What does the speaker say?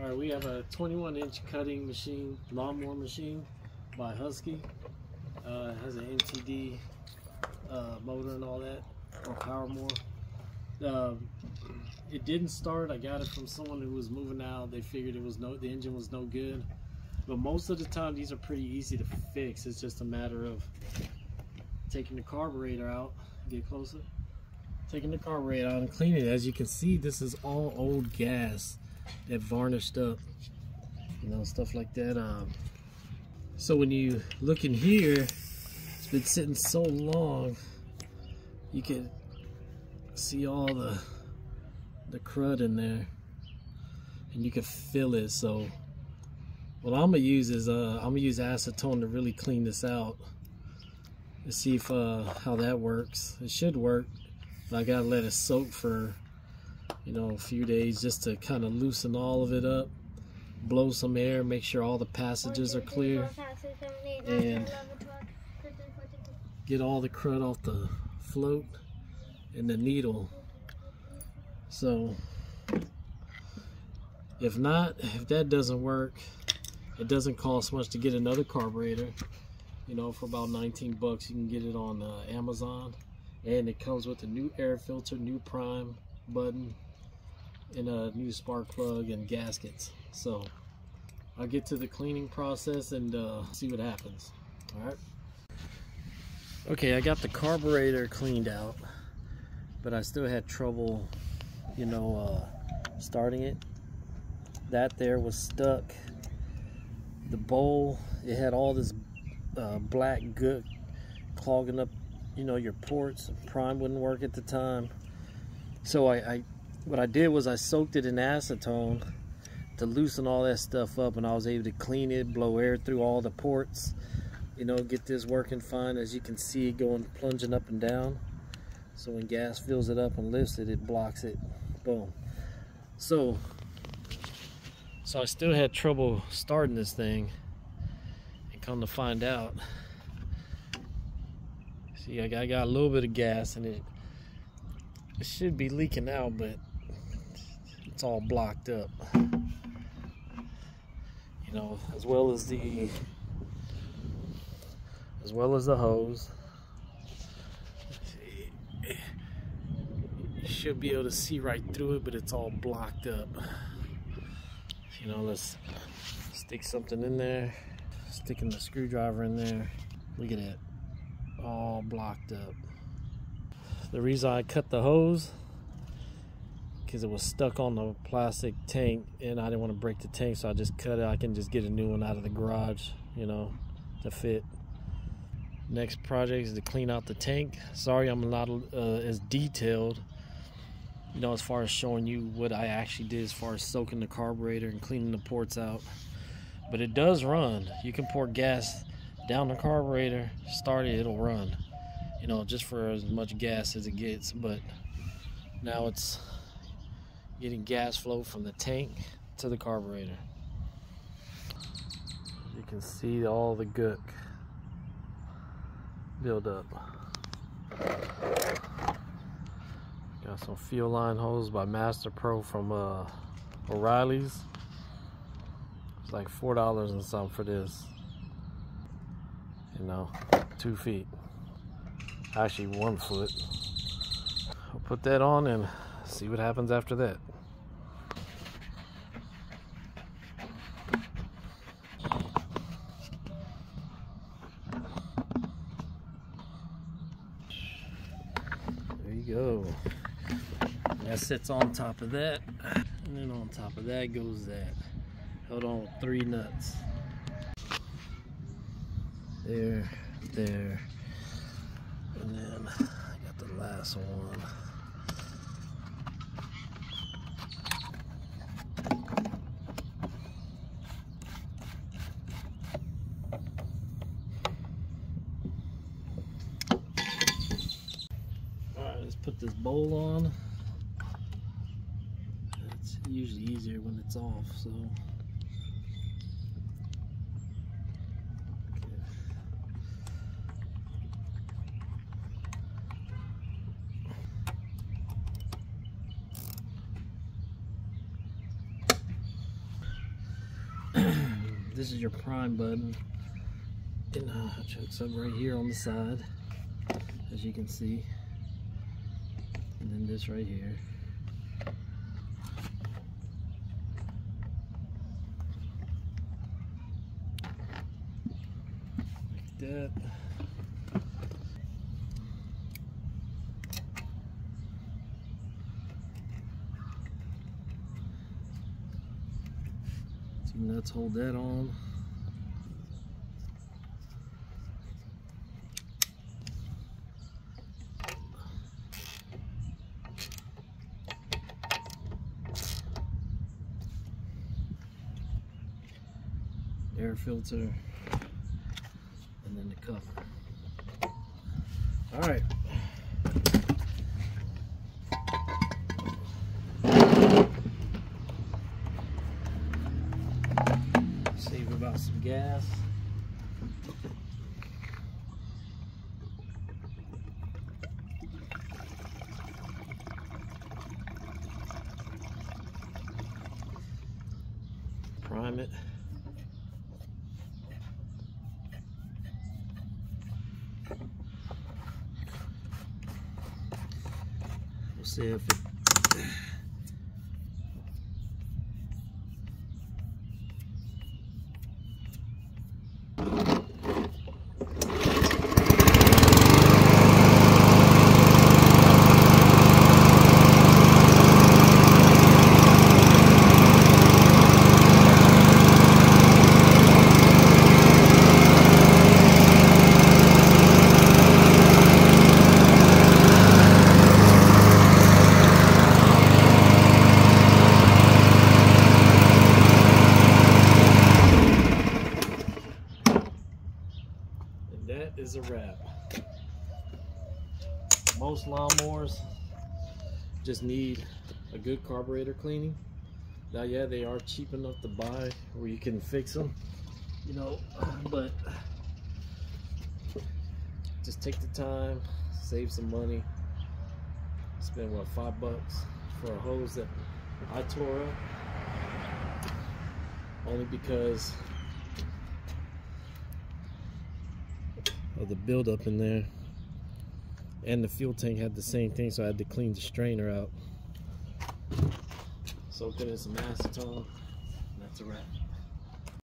All right, we have a 21-inch cutting machine, lawnmower machine by Husky. It has an MTD motor and all that, or power more. It didn't start. I got it from someone who was moving out. They figured the engine was no good. But most of the time, these are pretty easy to fix. It's just a matter of taking the carburetor out. Get closer. Taking the carburetor out and cleaning it. As you can see, this is all old gas that varnished up, you know, stuff like that. So when you look in here, it's been sitting so long, you can see all the crud in there, and you can feel it. So what I'm gonna use is I'm gonna use acetone to really clean this out and see if how that works. It should work, but I gotta let it soak for, you know, a few days just to kind of loosen all of it up, blow some air, make sure all the passages are clear, and get all the crud off the float and the needle. So if that doesn't work, it doesn't cost much to get another carburetor. You know, for about 19 bucks you can get it on Amazon, and it comes with a new air filter, new prime button, and a new spark plug and gaskets. So I'll get to the cleaning process and see what happens. All right. Okay, I got the carburetor cleaned out, but I still had trouble, you know, starting it. That there was stuck. The bowl, it had all this black gook clogging up, you know, your ports. Prime wouldn't work at the time. So what I did was I soaked it in acetone to loosen all that stuff up, and I was able to clean it, blow air through all the ports, you know, get this working fine. As you can see, it going plunging up and down. So when gas fills it up and lifts it, it blocks it. Boom. So I still had trouble starting this thing, and come to find out, see, I got a little bit of gas in it. It should be leaking out, but it's all blocked up. You know, as well as the hose. You should be able to see right through it, but it's all blocked up. You know, let's stick something in there. Sticking the screwdriver in there. Look at that, all blocked up. The reason I cut the hose, because it was stuck on the plastic tank, and I didn't want to break the tank, so I just cut it. I can just get a new one out of the garage, you know, to fit. Next project is to clean out the tank. Sorry I'm not as detailed, you know, as far as showing you what I actually did as far as soaking the carburetor and cleaning the ports out. But it does run. You can pour gas down the carburetor, start it, it'll run. You know, just for as much gas as it gets. But now it's getting gas flow from the tank to the carburetor. You can see all the gook build up. Got some fuel line hose by Master Pro from O'Reilly's. It's like $4 and something for this. You know, 2 feet. Actually 1 foot. I'll put that on and see what happens after that. There you go. That sits on top of that, and then on top of that goes that. Held on with 3 nuts. There, there, and then I got the last one. Alright, let's put this bowl on. It's usually easier when it's off, so. this is your prime button. And it hooks up right here on the side, as you can see. And then this right here. Like that. Two nuts hold that on. Air filter, and then the cover. All right. Save about some gas. Prime it. We'll see if it that is a wrap. Most lawnmowers just need a good carburetor cleaning. Now, yeah, they are cheap enough to buy where you can fix them, you know, but just take the time, save some money. Spend what, $5 for a hose that I tore up only because of the buildup in there, and the fuel tank had the same thing, so I had to clean the strainer out. Soak it in some acetone, and that's a wrap.